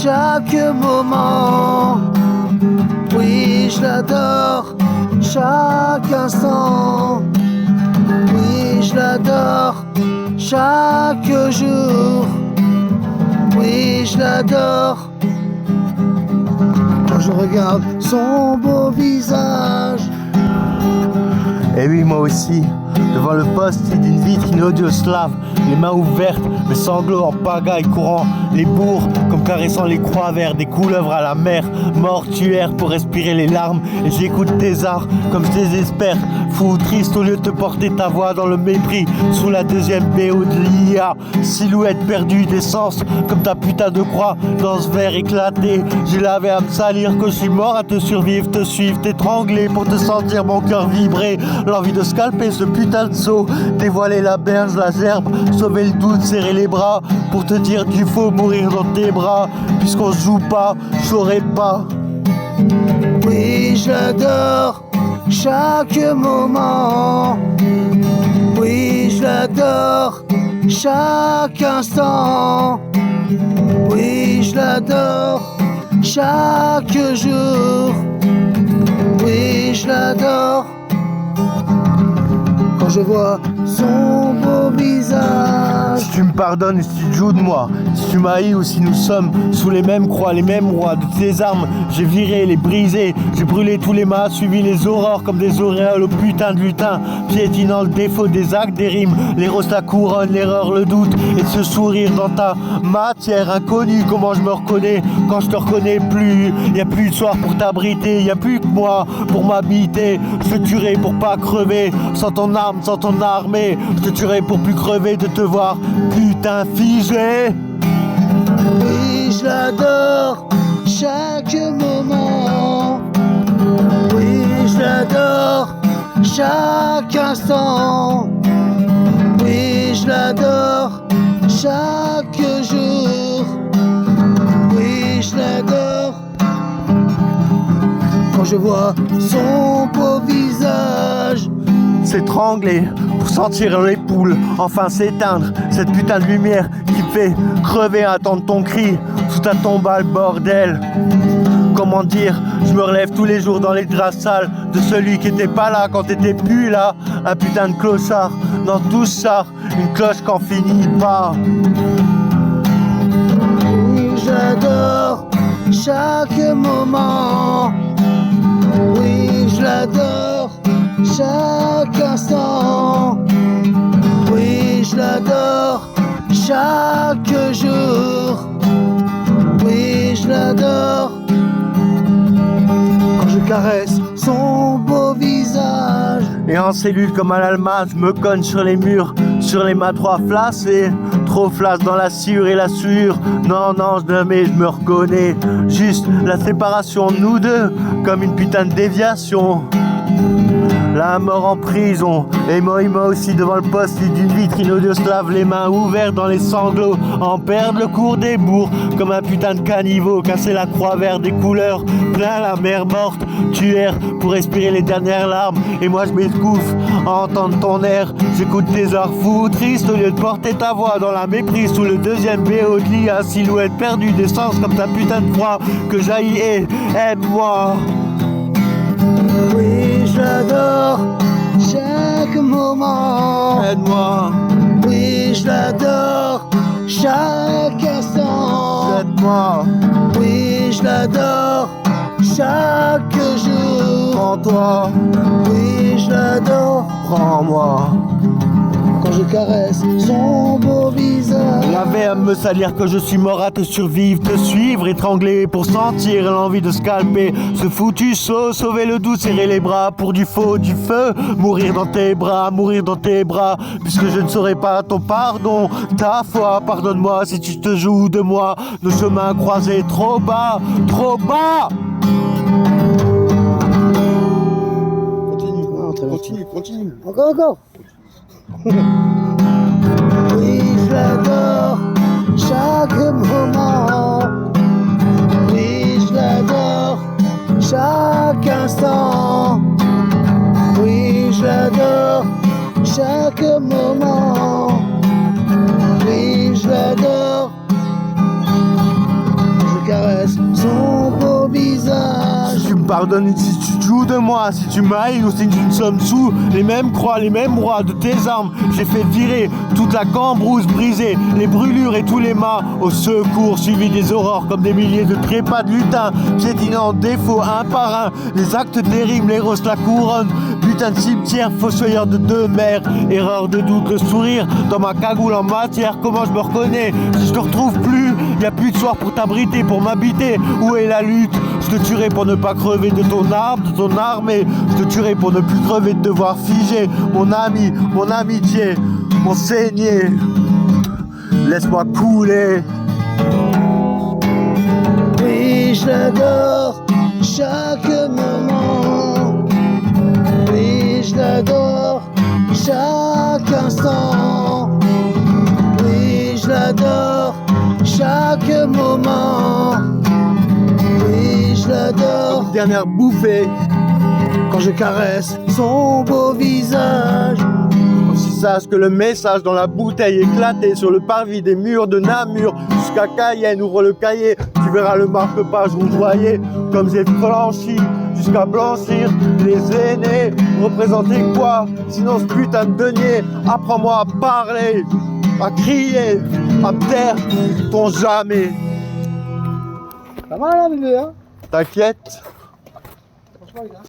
chaque moment. Oui, je l'adore, chaque instant. Oui, je l'adore, chaque jour. Oui, je l'adore. Quand je regarde son beau visage. Et oui, moi aussi, devant le poste d'une vitrine audioslave, les mains ouvertes, mes sanglots en pagaille courant, les bourres comme caressant les croix vers des couleuvres à la mer, mortuaire pour respirer les larmes, et j'écoute tes arts comme je désespère, fou ou triste au lieu de te porter ta voix dans le mépris, sous la deuxième BO de l'IA, silhouette perdue d'essence, comme ta putain de croix dans ce verre éclaté, j'ai lavé à me salir que je suis mort à te survivre, te suivre, t'étrangler pour te sentir mon cœur vibrer, l'envie de scalper ce putain de seau, dévoiler la berge, la gerbe, sauver le doute, serrer les bras, pour te dire qu'il faut mourir dans tes bras, puisqu'on se joue pas, je saurais pas. Oui, j'adore chaque moment. Oui, je l'adore chaque instant. Oui, je l'adore chaque jour. Oui, je l'adore. Quand je vois son beau visage. Si tu me pardonnes et si tu te joues de moi, si tu m'haïs ou si nous sommes sous les mêmes croix, les mêmes rois, de tes armes, j'ai viré, les brisé, j'ai brûlé tous les mâts, suivi les aurores comme des auréoles au putain de lutin, piétinant le défaut des actes, des rimes, les roses la couronne, l'erreur, le doute, et de ce sourire dans ta matière inconnue, comment je me reconnais quand je te reconnais plus, y a plus de soir pour t'abriter, y a plus que moi pour m'habiter, je te tuerai pour pas crever, sans ton arme, sans ton armée, je te tuerai pour plus crever de te voir putain figé. Oui, je l'adore chaque moment. Oui, je l'adore chaque instant. Oui, je l'adore chaque jour. Oui, je l'adore. Quand je vois son beau visage. S'étrangler pour sentir les poules enfin s'éteindre, cette putain de lumière qui fait crever à attendre ton cri sous ta tombale bordel. Comment dire, je me relève tous les jours dans les draps sales de celui qui était pas là quand t'étais plus là, un putain de clochard dans tout ça, une cloche qu'en finit pas. Oui, j'adore chaque moment. Oui, je l'adore chaque instant. Oui, je l'adore chaque jour. Oui, je l'adore. Quand je caresse son beau visage. Et en cellule comme à l'alma, je me cogne sur les murs, sur les matras flassés, trop flasque dans la sciure et la sueur. Non, non, je me reconnais. Juste la séparation de nous deux, comme une putain de déviation. La mort en prison, et moi aussi devant le poste d'une vitrine audioslave, les mains ouvertes dans les sanglots, en perdre le cours des bourgs, comme un putain de caniveau, casser la croix verte des couleurs, plein la mer morte, tuer pour respirer les dernières larmes, et moi je m'étouffe à entendre ton air, j'écoute tes arts fous, tristes, au lieu de porter ta voix dans la méprise, sous le deuxième BO de l'IA, silhouette perdue d'essence comme ta putain de froid, que jaillit et aime-moi. Oui, j'adore chaque moment. Aide-moi, Oui, je l'adore chaque instant. aide-moi, Oui, je l'adore chaque jour. prends-toi, Oui, je l'adore. prends-moi. Quand je caresse son beau visage. L'avait à me salir que je suis mort à te survivre, te suivre, étrangler pour sentir l'envie de scalper ce foutu saut, sauver le doute, serrer les bras pour du faux, du feu, mourir dans tes bras, puisque je ne saurais pas ton pardon, ta foi, pardonne-moi si tu te joues de moi, nos chemins croisés trop bas, trop bas. Continue, très bien. Continue. Encore. Oui, je l'adore chaque moment. Oui, je l'adore chaque instant. Oui, je l'adore chaque moment. Oui, je l'adore. Je Pardonne si tu te joues de moi, si tu m'haïs ou si nous sommes sous les mêmes croix, les mêmes rois de tes armes. J'ai fait virer toute la cambrousse brisée, les brûlures et tous les mâts au secours, suivi des aurores comme des milliers de trépas de lutins, piétinant défaut un par un, les actes terribles, les roses la couronne, putain de cimetière, fossoyeur de deux mers, erreur de doute, le sourire dans ma cagoule en matière, comment je me reconnais, si je te retrouve plus, y a plus de soir pour t'abriter, pour m'habiter, où est la lutte? Je te tuerai pour ne pas crever de ton arbre, de ton armée. Je te tuerai pour ne plus crever de devoir figer. Mon ami, mon amitié, mon saigné. Laisse-moi couler. Oui, je l'adore chaque moment. Oui, je l'adore chaque instant. Oui, je l'adore chaque moment. Oui, je l'adore. Une dernière bouffée Quand je caresse son beau visage. aussi sache que le message dans la bouteille éclaté sur le parvis des murs de Namur jusqu'à Cayenne. Ouvre le cahier, tu verras le marque-page rougeoyé comme j'ai flanchi jusqu'à blanchir les aînés. Représenter quoi? Sinon ce putain de denier. Apprends-moi à parler, à crier, à me taire ton jamais. Pas mal, hein, bébé, hein? T'inquiète. Franchement, les gars.